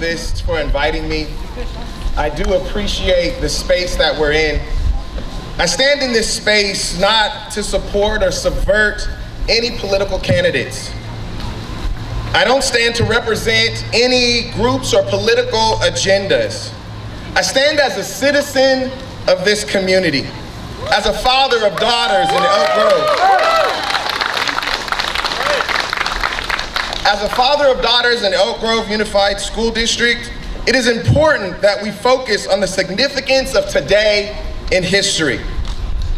Katif for inviting me. I do appreciate the space that we're in. I stand in this space not to support or subvert any political candidates. I don't stand to represent any groups or political agendas. I stand as a citizen of this community, as a father of daughters in Elk Grove. As a father of daughters in Elk Grove Unified School District, it is important that we focus on the significance of today in history.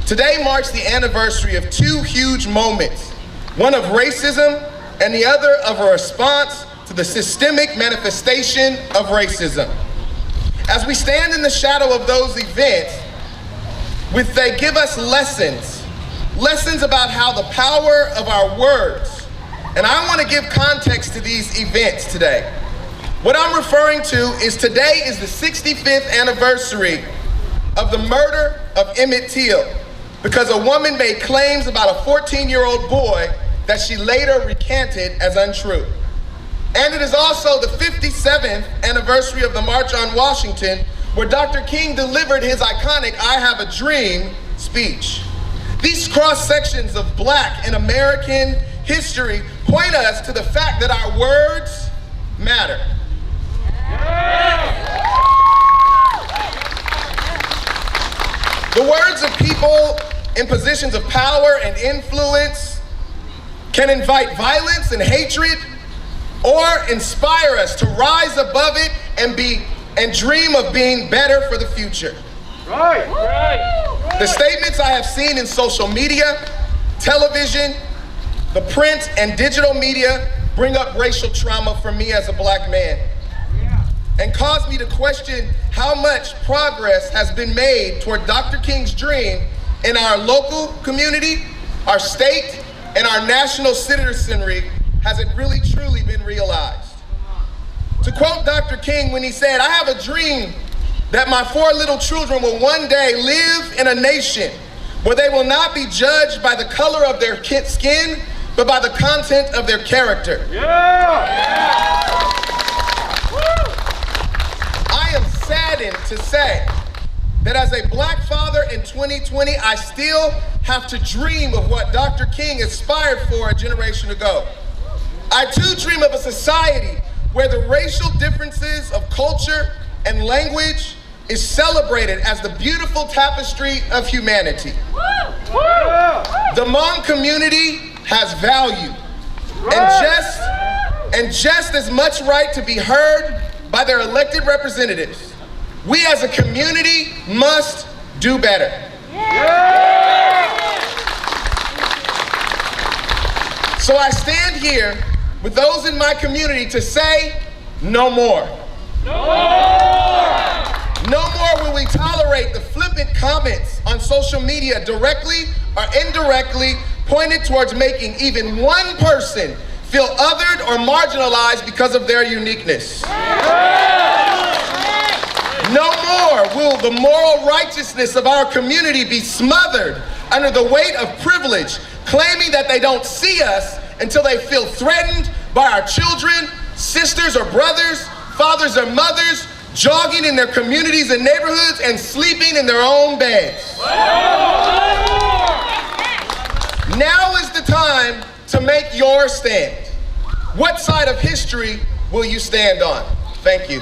Today marks the anniversary of two huge moments, one of racism and the other of a response to the systemic manifestation of racism. As we stand in the shadow of those events, they give us lessons about how the power of our words. And I want to give context to these events today. What I'm referring to is today is the 65th anniversary of the murder of Emmett Till, because a woman made claims about a 14-year-old boy that she later recanted as untrue. And it is also the 57th anniversary of the March on Washington, where Dr. King delivered his iconic "I Have a Dream" speech. These cross-sections of Black and American history point us to the fact that our words matter. The words of people in positions of power and influence can invite violence and hatred, or inspire us to rise above it and dream of being better for the future. Right. The statements I have seen in social media, television, the print and digital media bring up racial trauma for me as a Black man, and cause me to question how much progress has been made toward Dr. King's dream in our local community, our state, and our national citizenry. Has it really truly been realized? To quote Dr. King when he said, "I have a dream that my 4 little children will one day live in a nation where they will not be judged by the color of their skin, but by the content of their character." I am saddened to say that as a Black father in 2020, I still have to dream of what Dr. King aspired for a generation ago. I too dream of a society where the racial differences of culture and language is celebrated as the beautiful tapestry of humanity. The Hmong community has value and just as much right to be heard by their elected representatives. We as a community must do better. So I stand here with those in my community to say, no more. No more will we tolerate the flippant comments on social media directly or indirectly pointed towards making even one person feel othered or marginalized because of their uniqueness. No more will the moral righteousness of our community be smothered under the weight of privilege, claiming that they don't see us until they feel threatened by our children, sisters or brothers, fathers or mothers, jogging in their communities and neighborhoods and sleeping in their own beds. Now is the time to make your stand. What side of history will you stand on? Thank you.